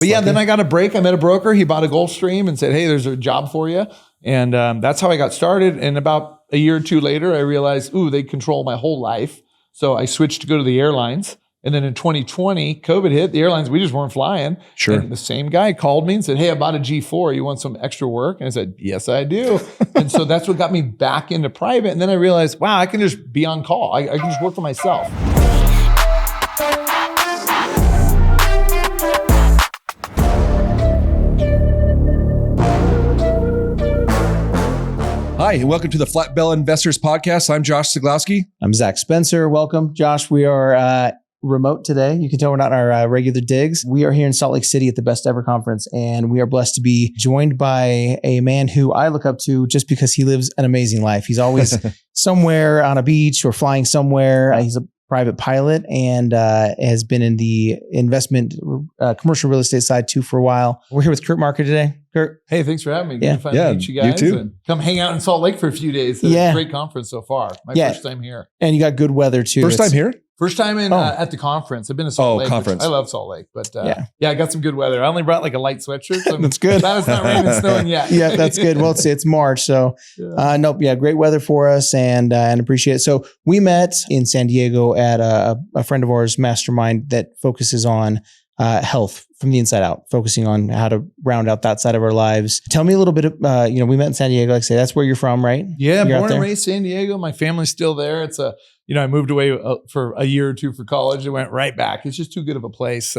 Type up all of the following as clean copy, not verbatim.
But yeah, then I got a break. I met a broker. He bought a Gulfstream and said, hey, there's a job for you. And that's how I got started. And about a year or two later, I realized, they control my whole life. So I switched to go to the airlines. And then in 2020, COVID hit. The airlines, we just weren't flying. Sure. And the same guy called me and said, hey, I bought a G4. You want some extra work? And I said, yes, I do. And so that's what got me back into private. And then I realized, wow, I can just be on call. I can just work for myself. Hi, and welcome to the Flat Bell Investors Podcast. I'm Josh Siglowski. I'm Zach Spencer. Welcome. Josh, we are remote today. You can tell we're not in our regular digs. We are here in Salt Lake City at the Best Ever Conference, and we are blessed to be joined by a man who I look up to just because he lives an amazing life. He's always somewhere on a beach or flying somewhere. He's a private pilot and has been in the investment commercial real estate side too for a while. We're here with Curt Marker today. Curt. Hey, thanks for having me. Yeah. Good to finally meet you guys. You too. And come hang out in Salt Lake for a few days. It's a great conference so far. My first time here. And you got good weather too. First time here? First time in at the conference. I've been to Salt Lake. Conference. I love Salt Lake, but I got some good weather. I only brought like a light sweatshirt. So that's good. Glad it's not raining and snowing yet. Yeah, that's good. Well, it's March, so great weather for us, and appreciate it. So we met in San Diego at a friend of ours, mastermind that focuses on health from the inside out, focusing on how to round out that side of our lives. Tell me a little bit of, we met in San Diego, like I say, that's where you're from, right? Yeah, born and raised San Diego. My family's still there. It's I moved away for a year or two for college and went right back. It's just too good of a place.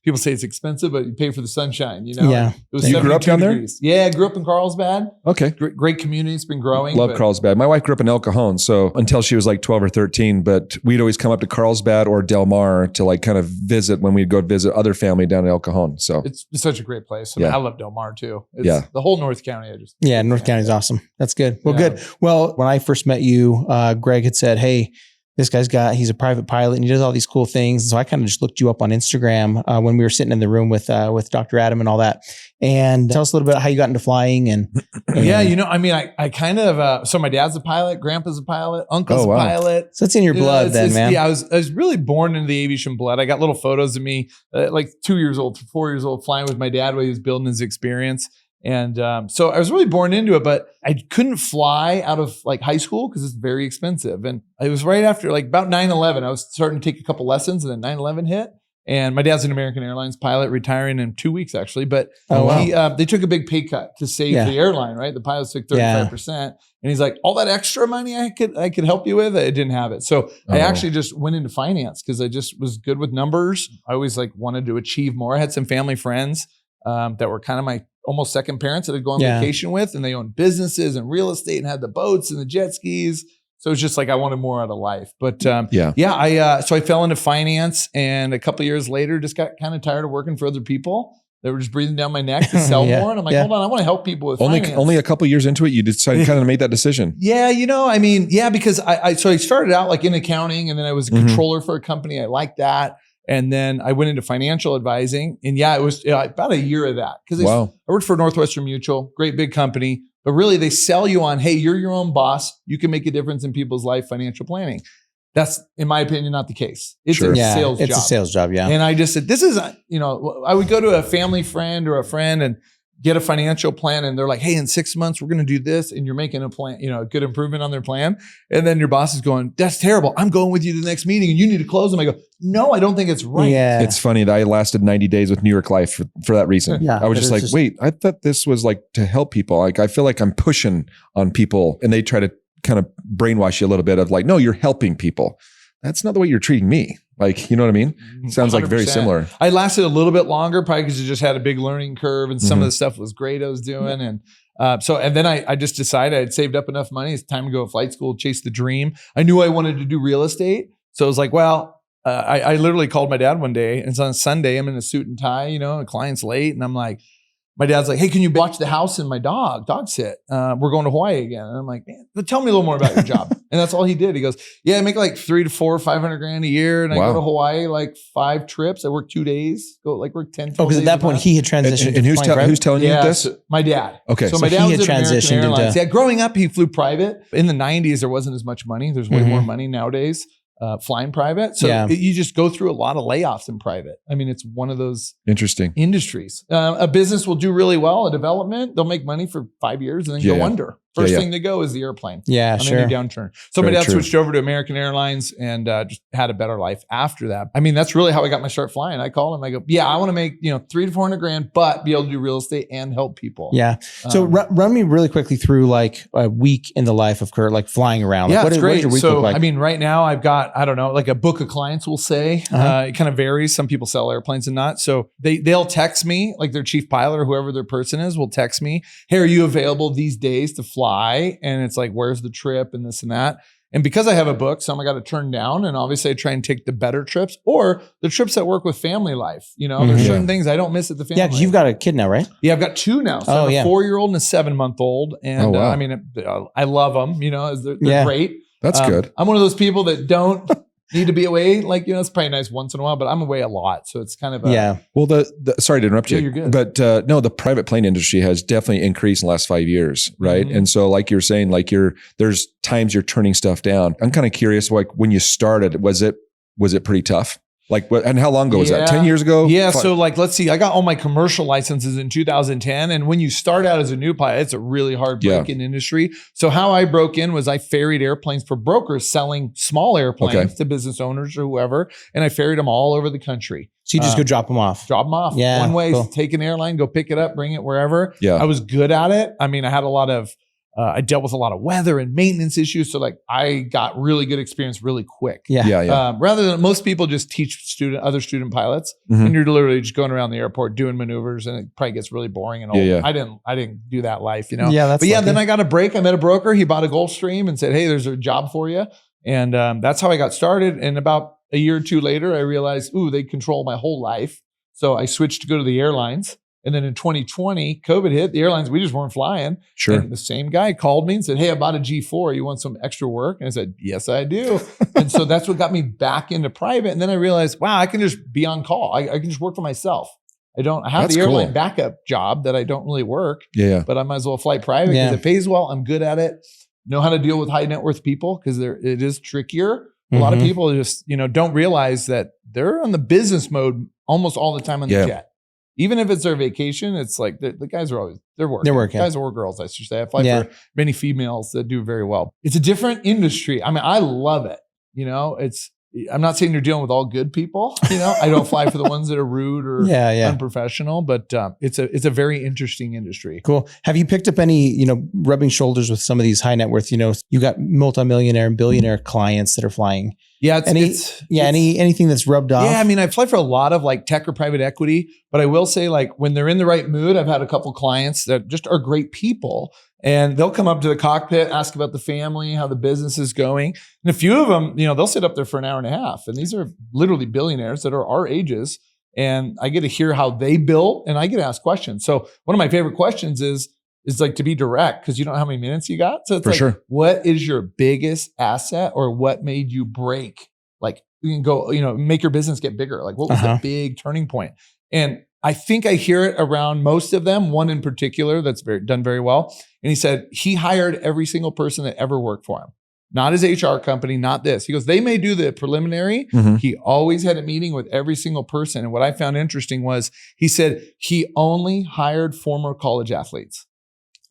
People say it's expensive, but you pay for the sunshine, Yeah. It was you grew up down degrees. There? Yeah, I grew up in Carlsbad. Okay. Great community. It's been growing. Love Carlsbad. My wife grew up in El Cajon, so until she was like 12 or 13, but we'd always come up to Carlsbad or Del Mar to like kind of visit when we'd go visit other family down in El Cajon. So it's such a great place. I love Del Mar too. The whole North County. North County is awesome. That's good. Well, good. Well, when I first met you, Greg had said, hey, this he's a private pilot and he does all these cool things. And so I kind of just looked you up on Instagram when we were sitting in the room with Dr. Adam and all that. And tell us a little bit about how you got into flying. And I kind of, so my dad's a pilot, grandpa's a pilot, uncle's a pilot. So it's in your blood then, man. Yeah, I was really born into the aviation blood. I got little photos of me like 2 years old, 4 years old, flying with my dad while he was building his experience. And so I was really born into it, but I couldn't fly out of like high school because it's very expensive. And it was right after like about 9/11. I was starting to take a couple lessons and then 9/11 hit. And my dad's an American Airlines pilot, retiring in 2 weeks actually. But they took a big pay cut to save the airline, right? The pilots took 35%. And he's like, all that extra money I could help you with, I didn't have it. So I actually just went into finance because I just was good with numbers. I always like wanted to achieve more. I had some family friends that were kind of my almost second parents that I'd go on vacation with, and they owned businesses and real estate and had the boats and the jet skis. So it's just like I wanted more out of life. But so I fell into finance, and a couple of years later, just got kind of tired of working for other people. They were just breathing down my neck to sell more. And I'm like, hold on, I want to help people with finance. Only a couple of years into it, you decided kind of made that decision. Yeah, because I started out like in accounting, and then I was a controller for a company. I liked that. And then I went into financial advising, and it was about a year of that because I worked for Northwestern Mutual, great big company, but really they sell you on, hey, you're your own boss. You can make a difference in people's life, financial planning. That's, in my opinion, not the case. It's a sales job. It's a sales job, yeah. And I just said, this is, I would go to a family friend or a friend and get a financial plan, and they're like, hey, in 6 months, we're going to do this. And you're making a plan, a good improvement on their plan. And then your boss is going, that's terrible. I'm going with you to the next meeting and you need to close them. I go, no, I don't think it's right. Yeah. It's funny that I lasted 90 days with New York Life for that reason. Yeah, I was just like, wait, I thought this was like to help people. Like, I feel like I'm pushing on people, and they try to kind of brainwash you a little bit of like, no, you're helping people. That's not the way you're treating me. Like, you know what I mean? Sounds 100%. Like very similar. I lasted a little bit longer, probably because I just had a big learning curve, and some of the stuff was great I was doing. And then I just decided I'd saved up enough money. It's time to go to flight school, chase the dream. I knew I wanted to do real estate. So I was like, I literally called my dad one day, and it's on Sunday. I'm in a suit and tie, a client's late. And I'm like, my dad's like, hey, can you watch the house and my dog sit? We're going to Hawaii again. And I'm like, man, but tell me a little more about your job. And that's all he did. He goes, yeah, I make like $300 to $500 grand a year. And I go to Hawaii like 5 trips. I work 2 days, work 10. Oh, because at that point he had transitioned. And who's telling you this? So my dad. Okay. So my dad was at American Airlines. Yeah, growing up, he flew private. In the 90s, there wasn't as much money. There's way more money nowadays. flying private. So you just go through a lot of layoffs in private. I mean, it's one of those interesting industries. A business will do really well, a development, they'll make money for 5 years and then go under. First thing to go is the airplane. Yeah, on any downturn. Somebody else switched over to American Airlines and just had a better life after that. I mean, that's really how I got my start flying. I called him. I go, I want to make $300 to $400 grand, but be able to do real estate and help people. Yeah. So run me really quickly through like a week in the life of Curt, like flying around. Like, it's great. What does your week look like? I mean, right now I've got, I don't know, like a book of clients. We'll say it kind of varies. Some people sell airplanes and not. So they'll text me, like their chief pilot or whoever their person is will text me, hey, are you available these days to fly? And it's like, where's the trip and this and that. And because I have a book, some I got to turn down. And obviously I try and take the better trips or the trips that work with family life. There's certain things I don't miss at the family. Yeah, because you've got a kid now, right? Yeah, I've got 2 now. So I have a 4-year-old and a 7-month-old. And I mean, I love them, they're great. That's good. I'm one of those people that don't need to be away. Like, it's probably nice once in a while, but I'm away a lot. So it's kind of Well, sorry to interrupt you. You're good. But no, the private plane industry has definitely increased in the last 5 years, right? And so like you're saying, like there's times you're turning stuff down. I'm kind of curious, like when you started, was it pretty tough? Like, and how long ago was that? 10 years ago? Yeah. So like, let's see, I got all my commercial licenses in 2010. And when you start out as a new pilot, it's a really hard break-in industry. So how I broke in was I ferried airplanes for brokers selling small airplanes to business owners or whoever. And I ferried them all over the country. So you just go drop them off? Drop them off. Yeah. One way, take an airline, go pick it up, bring it wherever. Yeah. I was good at it. I mean, I had a lot of, I dealt with a lot of weather and maintenance issues. So like I got really good experience really quick. Rather than most people just teach other student pilots and you're literally just going around the airport doing maneuvers and it probably gets really boring and old. I didn't do that life, Yeah, but then I got a break. I met a broker. He bought a Gulfstream and said, hey, there's a job for you. And that's how I got started. And about a year or 2 later, I realized, they control my whole life. So I switched to go to the airlines. And then in 2020, COVID hit, the airlines, we just weren't flying. Sure. And the same guy called me and said, hey, I bought a G4. You want some extra work? And I said, yes, I do. And so that's what got me back into private. And then I realized, wow, I can just be on call. I can just work for myself. I have the airline backup job that I don't really work. But I might as well fly private because it pays well. I'm good at it. Know how to deal with high net worth people because it is trickier. A lot of people just, don't realize that they're on the business mode almost all the time on the jet. Even if it's their vacation, it's like the guys are always, they're working. Guys or girls, I should say. I fly for many females that do very well. It's a different industry. I mean, I love it. I'm not saying you're dealing with all good people. I don't fly for the ones that are rude or unprofessional, but it's a very interesting industry. Cool. Have you picked up any, rubbing shoulders with some of these high net worth, you got multimillionaire and billionaire clients that are flying? Yeah. Anything that's rubbed off? Yeah. I mean, I fly for a lot of like tech or private equity, but I will say like when they're in the right mood, I've had a couple clients that just are great people and they'll come up to the cockpit, ask about the family, how the business is going. And a few of them, they'll sit up there for an hour and a half. And these are literally billionaires that are our ages. And I get to hear how they built and I get to ask questions. So one of my favorite questions is like to be direct because you don't know how many minutes you got. So it's what is your biggest asset or what made you break? Like you can go, make your business get bigger. Like what was the big turning point? And I think I hear it around most of them. One in particular that's done very well. And he said he hired every single person that ever worked for him. Not his HR company, not this. He goes, they may do the preliminary. He always had a meeting with every single person. And what I found interesting was he said he only hired former college athletes.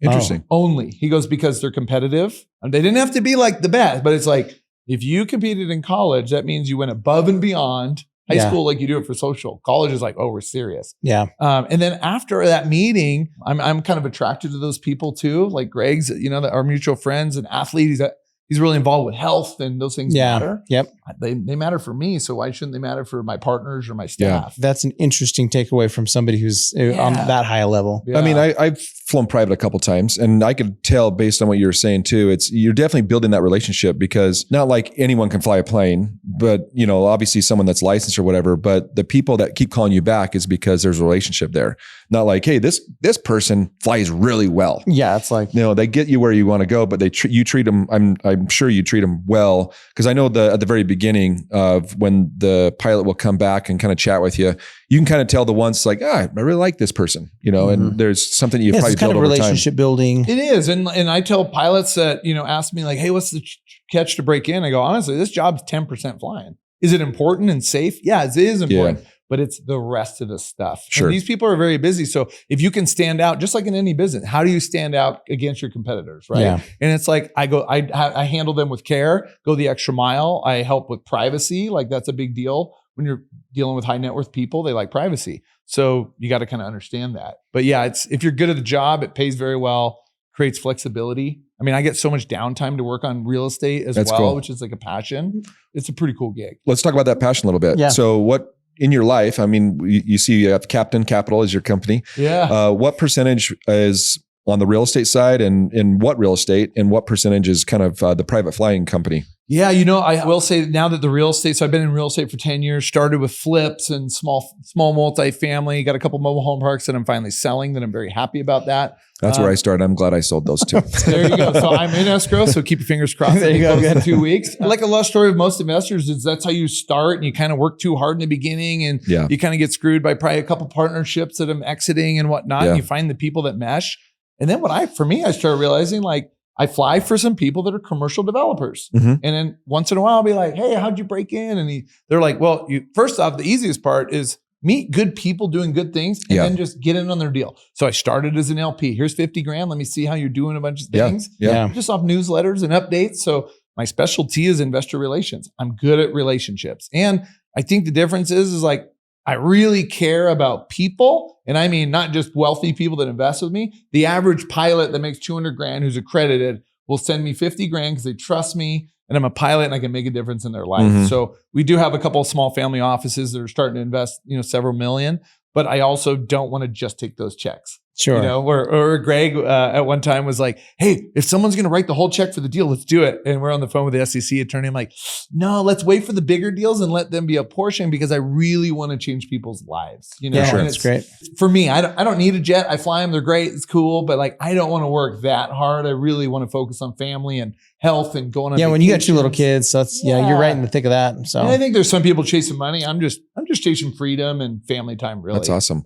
Interesting. Only. He goes, because they're competitive. And they didn't have to be like the best, but it's like, if you competed in college, that means you went above and beyond high school, like you do it for social. College is like, oh, we're serious. Yeah. And then after that meeting, I'm kind of attracted to those people too. Like Greg's, our mutual friends and athlete. He's really involved with health and those things matter. Yep. They matter for me. So why shouldn't they matter for my partners or my staff? That's an interesting takeaway from somebody who's on that high a level. I mean, I've flown private a couple times and I could tell based on what you were saying too, you're definitely building that relationship because not like anyone can fly a plane, but obviously someone that's licensed or whatever, but the people that keep calling you back is because there's a relationship there. Not like, hey, this person flies really well. Yeah. It's like, they get you where you want to go, but you treat them. I'm sure you treat them well. Cause I know at the very beginning of when the pilot will come back and kind of chat with you, you can kind of tell the ones like, I really like this person, and there's something you probably it's kind of relationship building. It is. And I tell pilots that, ask me like, hey, what's the catch to break in? I go, honestly, this job's 10% flying. Is it important and safe? Yeah, it is important, but it's the rest of the stuff. Sure. And these people are very busy. So if you can stand out, just like in any business, how do you stand out against your competitors, right? Yeah. And it's like, I handle them with care, go the extra mile. I help with privacy. Like that's a big deal. When you're dealing with high net worth people, they like privacy. So you got to kind of understand that. But yeah, if you're good at the job, it pays very well, creates flexibility. I mean, I get so much downtime to work on real estate as well, which is like a passion. It's a pretty cool gig. Let's talk about that passion a little bit. Yeah. So what in your life, I mean, you see you have Captain Capital as your company. Yeah. What percentage is on the real estate side and in what real estate, and what percentage is kind of the private flying company? Yeah, I will say now that the real estate, so I've been in real estate for 10 years, started with flips and small multifamily, got a couple mobile home parks that I'm finally selling that I'm very happy about that. That's where I started. I'm glad I sold those two. There you go. So I'm in escrow, so keep your fingers crossed. There you go. In 2 weeks. Like a love story of most investors is that's how you start, and you kind of work too hard in the beginning, and you kind of get screwed by probably a couple partnerships that I'm exiting and whatnot. And you find the people that mesh. And then I started realizing like, I fly for some people that are commercial developers. And then once in a while I'll be like, hey, how'd you break in? And they're like, well, first off, the easiest part is meet good people doing good things and then just get in on their deal. So I started as an LP. Here's 50 grand. Let me see how you're doing a bunch of things. Just off newsletters and updates. So my specialty is investor relations. I'm good at relationships. And I think the difference is like, I really care about people. And I mean, not just wealthy people that invest with me. The average pilot that makes 200 grand who's accredited will send me 50 grand because they trust me and I'm a pilot and I can make a difference in their life. So we do have a couple of small family offices that are starting to invest, several million, but I also don't want to just take those checks. Sure. Or Greg at one time was like, hey, if someone's going to write the whole check for the deal, let's do it. And we're on the phone with the SEC attorney. I'm like, no, let's wait for the bigger deals and let them be a portion because I really want to change people's lives. Yeah, sure. That's great. For me, I don't need a jet. I fly them. They're great. It's cool. But like, I don't want to work that hard. I really want to focus on family and health and going on vacations. When you got 2 little kids, so that's, you're right in the thick of that. So and I think there's some people chasing money. I'm just chasing freedom and family time, really. That's awesome.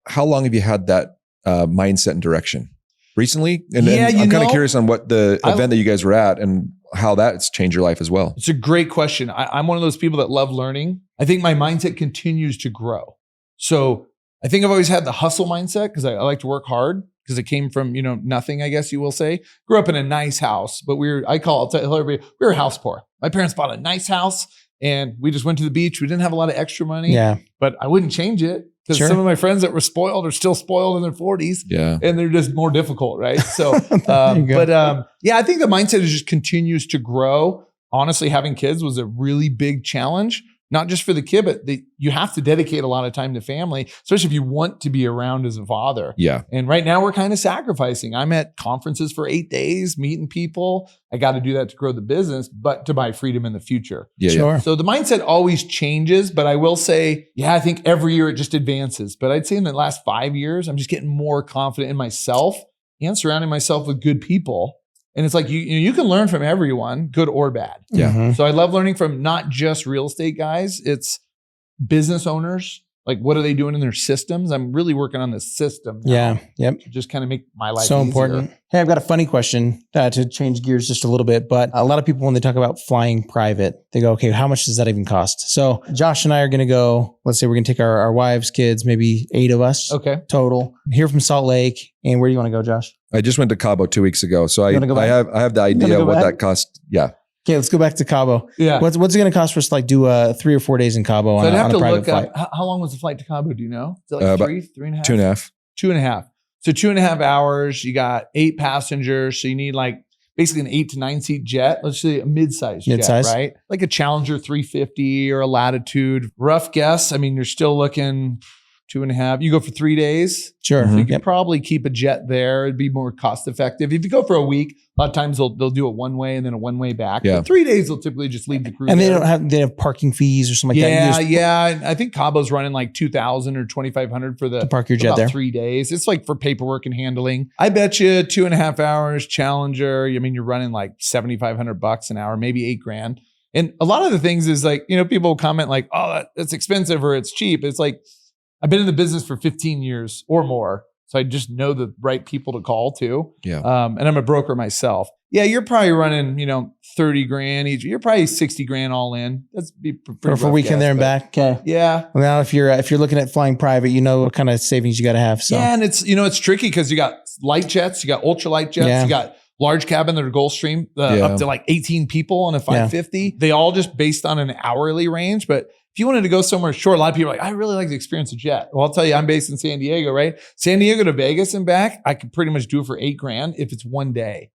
How long have you had that mindset and direction recently? And I'm kind of curious on what the event that you guys were at and how that's changed your life as well. It's a great question. I'm one of those people that love learning. I think my mindset continues to grow. So I think I've always had the hustle mindset because I like to work hard because it came from, nothing, I guess you will say. Grew up in a nice house, but I'll tell everybody, we were house poor. My parents bought a nice house and we just went to the beach. We didn't have a lot of extra money, but I wouldn't change it. Because some of my friends that were spoiled are still spoiled in their 40s. Yeah. And they're just more difficult, right? So, I think the mindset just continues to grow. Honestly, having kids was a really big challenge, not just for the kid, but you have to dedicate a lot of time to family, especially if you want to be around as a father. Yeah. And right now we're kind of sacrificing. I'm at conferences for 8 days, meeting people. I got to do that to grow the business, but to buy freedom in the future. Yeah. Sure. So the mindset always changes, but I will say, I think every year it just advances. But I'd say in the last 5 years, I'm just getting more confident in myself and surrounding myself with good people. And it's like, you can learn from everyone, good or bad. Yeah. So I love learning from not just real estate guys. It's business owners. Like, what are they doing in their systems? I'm really working on the system now. Yeah. Yep. To just kind of make my life so easier. Important. Hey, I've got a funny question to change gears just a little bit. But a lot of people, when they talk about flying private, they go, okay, how much does that even cost? So Josh and I are going to go, let's say we're going to take our wives, kids, maybe 8 of us total, here from Salt Lake. And where do you want to go, Josh? I just went to Cabo 2 weeks ago. So I have the idea of what that cost. Yeah. Okay, let's go back to Cabo. Yeah. What's it going to cost for us to do 3 or 4 days in Cabo on a private flight? How long was the flight to Cabo? Do you know? Is it like 3.5? 2.5. 2.5. So 2.5 hours. You got 8 passengers. So you need basically an 8 to 9 seat jet. Let's say a mid-size jet, right? Like a Challenger 350 or a Latitude. Rough guess. I mean, you're still looking 2.5. You go for 3 days. Sure. So you can probably keep a jet there. It'd be more cost effective. If you go for a week, a lot of times they'll do it one way and then a one way back. Yeah. But 3 days, they'll typically just leave the cruise. And they have parking fees or something like that. Yeah. I think Cabo's running like $2,000 or $2,500 to park your jet there. 3 days. It's like for paperwork and handling. I bet you 2.5 hours Challenger. I mean, you're running like $7,500 an hour, maybe $8,000. And a lot of the things is like, people comment like, oh, that's expensive or it's cheap. It's like, I've been in the business for 15 years or more. So I just know the right people to call too. Yeah. And I'm a broker myself. Yeah, you're probably running, 30 grand each. You're probably 60 grand all in. That's be pretty for a weekend there and back. Okay. Yeah. Now, if you're looking at flying private, you know what kind of savings you got to have. So yeah, and it's tricky because you got light jets, you got ultralight jets, you got large cabin that are Gulfstream, up to like 18 people on a 550. Yeah. They all just based on an hourly range, but if you wanted to go somewhere short, a lot of people are like, I really like to experience a jet. Well, I'll tell you, I'm based in San Diego, right? San Diego to Vegas and back, I could pretty much do it for $8,000 if it's one day,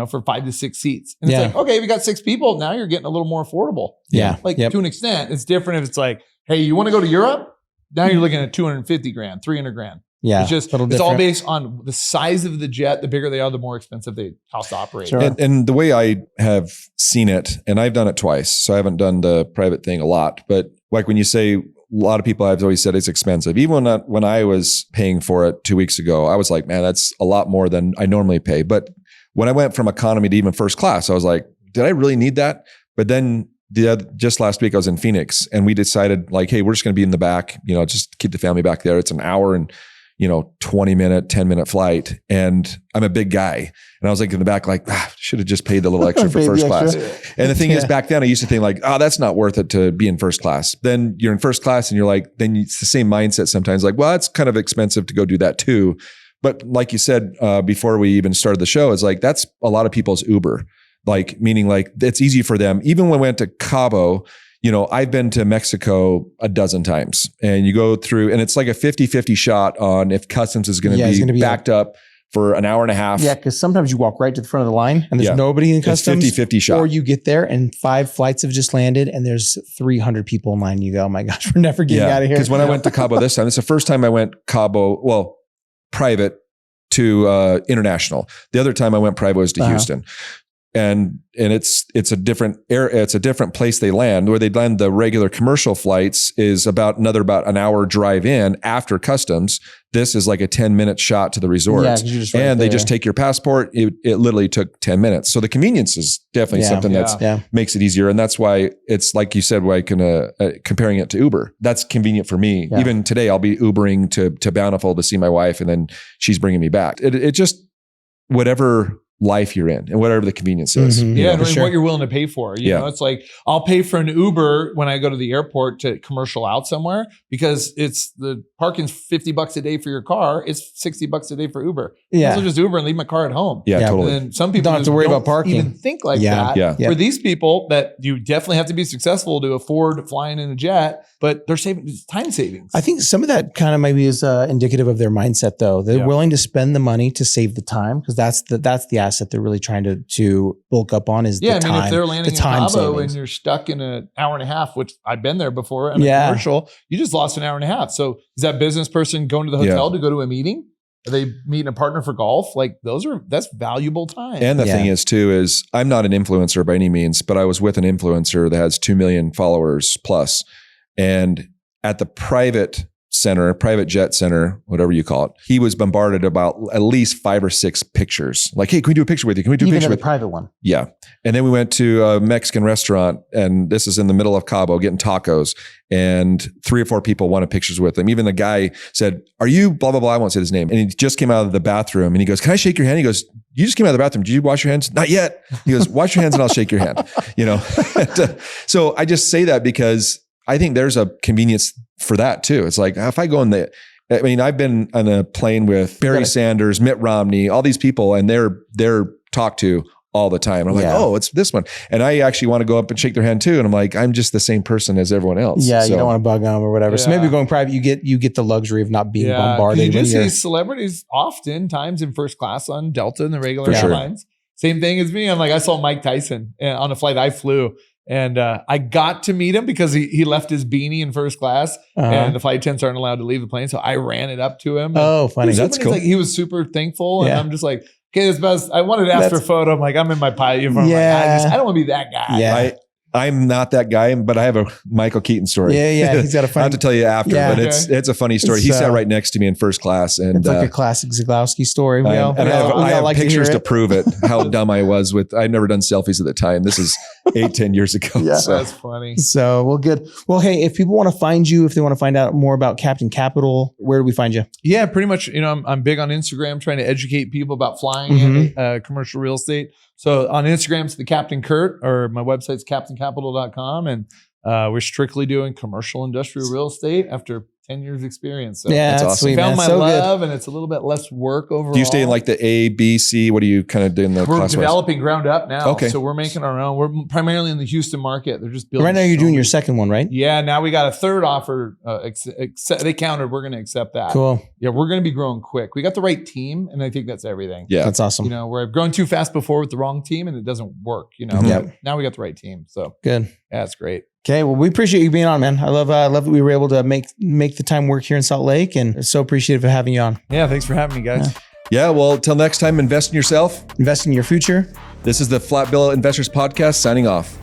for 5 to 6 seats. And it's like, okay, if you got 6 people, now you're getting a little more affordable. Yeah. To an extent. It's different if it's like, hey, you want to go to Europe? Now you're looking at $250,000, $300,000. Yeah. It's just, it's all based on the size of the jet. The bigger they are, the more expensive they cost to operate. Sure. And the way I have seen it, and I've done it twice, so I haven't done the private thing a lot, but like when you say, a lot of people I've always said it's expensive. Even when I was paying for it 2 weeks ago, I was like, man, that's a lot more than I normally pay. But when I went from economy to even first class, I was like, did I really need that? But then just last week I was in Phoenix and we decided like, hey, we're just going to be in the back, just keep the family back there. It's an hour and 20-minute, 10-minute flight. And I'm a big guy. And I was like in the back, like, should have just paid the little extra for first class. And the thing is, back then I used to think like, that's not worth it to be in first class. Then you're in first class and you're like, then it's the same mindset sometimes like, well, it's kind of expensive to go do that too. But like you said, before we even started the show, it's like, that's a lot of people's Uber, like meaning like it's easy for them. Even when we went to Cabo, I've been to Mexico a dozen times and you go through and it's like a 50-50 shot on if customs is going to be backed up for an hour and a half. Yeah. Cause sometimes you walk right to the front of the line and there's nobody in customs. It's 50-50 shot. Or you get there and 5 flights have just landed and there's 300 people in line. You go, oh my gosh, we're never getting out of here. Cause when I went to Cabo this time, it's the first time I went private to international. The other time I went private was to Houston. And it's a different it's a different place they land. Where they land the regular commercial flights is about an hour drive in after customs. This is like a 10-minute shot to the resort. Yeah, they just take your passport. It literally took 10 minutes. So the convenience is definitely something that makes it easier. And that's why it's like you said, why I can comparing it to Uber. That's convenient for me. Yeah. Even today, I'll be Ubering to Bountiful to see my wife, and then she's bringing me back. It just whatever life you're in and whatever the convenience is. Mm-hmm. Yeah. And what you're willing to pay for. You know, it's like, I'll pay for an Uber when I go to the airport to commercial out somewhere because it's the parking's $50 a day for your car. It's $60 a day for Uber. Yeah. So just Uber and leave my car at home. Yeah, totally. And some people don't have to worry about parking. Even think like that. Yeah. For these people that you definitely have to be successful to afford flying in a jet, but they're saving time savings. I think some of that kind of maybe is indicative of their mindset though. They're willing to spend the money to save the time because that's the asset they're really trying to bulk up on is the time. I mean, if they're landing in Cabo and you're stuck in an hour and a half, which I've been there before in a commercial, you just lost an hour and a half. So is that business person going to the hotel to go to a meeting? Are they meeting a partner for golf? Like that's valuable time. And the thing is too, is I'm not an influencer by any means, but I was with an influencer that has 2 million followers plus. And at the private jet center, whatever you call it, he was bombarded about at least 5 or 6 pictures. Like, hey, can we do a picture with you? Can we do a picture with you? Even a private one. Yeah. And then we went to a Mexican restaurant, and this is in the middle of Cabo, getting tacos. And 3 or 4 people wanted pictures with him. Even the guy said, are you blah, blah, blah. I won't say his name. And he just came out of the bathroom and he goes, can I shake your hand? He goes, you just came out of the bathroom. Did you wash your hands? Not yet. He goes, wash your hands and I'll shake your hand. So I just say that because I think there's a convenience for that too. It's like, if I go I've been on a plane with Barry Sanders, Mitt Romney, all these people, and they're talked to all the time. I'm like, oh, it's this one. And I actually want to go up and shake their hand too. And I'm like, I'm just the same person as everyone else. Yeah. So, you don't want to bug them or whatever. Yeah. So maybe going private, you get the luxury of not being bombarded. You do see celebrities oftentimes in first class on Delta and the regular airlines. Same thing as me. I saw Mike Tyson on a flight I flew. And I got to meet him because he left his beanie in first class and the flight attendants aren't allowed to leave the plane. So I ran it up to him. Oh, funny. That's cool. He was super thankful. And I'm just like, okay, this best. I wanted to ask for a photo. I'm like, I'm in my pilot uniform. Yeah. I don't want to be that guy. Yeah. I'm not that guy, but I have a Michael Keaton story. Yeah. He's got a funny. I have to tell you after, but it's a funny story. He sat right next to me in first class, and it's like a classic Zaglowski story. I have pictures to prove it. How dumb I was I'd never done selfies at the time. This is 8-10 years ago. Yeah. So. That's funny. So, well, good. Well, hey, if people want to find you, if they want to find out more about Captain Capital, where do we find you? Yeah, pretty much. I'm big on Instagram, trying to educate people about flying and commercial real estate. So on Instagram, it's the Captain Curt, or my website's captaincapital.com. And we're strictly doing commercial industrial real estate after 10 years experience. So Yeah, that's awesome. sweet, found man. my So love, and it's a little bit less work overall. Do you stay in like the A, B, C? What do you kind of do in the We're class? developing ground up now. Okay. So we're making our own. We're primarily in the Houston market. They're just building. Right now, you're so doing your many- second one, right? Yeah, now we got a third offer. They countered. We're going to accept that. Cool. Yeah, we're going to be growing quick. We got the right team, and I think that's everything. Yeah. That's awesome. Where I've grown too fast before with the wrong team, and it doesn't work. Yep. But now we got the right team. So Good. yeah, it's great. Okay, well, we appreciate you being on, man. I love that we were able to make the time work here in Salt Lake, and so appreciative of having you on. Yeah, thanks for having me, guys. Yeah. Well, till next time, invest in yourself. Invest in your future. This is the Flat Bill Investors Podcast signing off.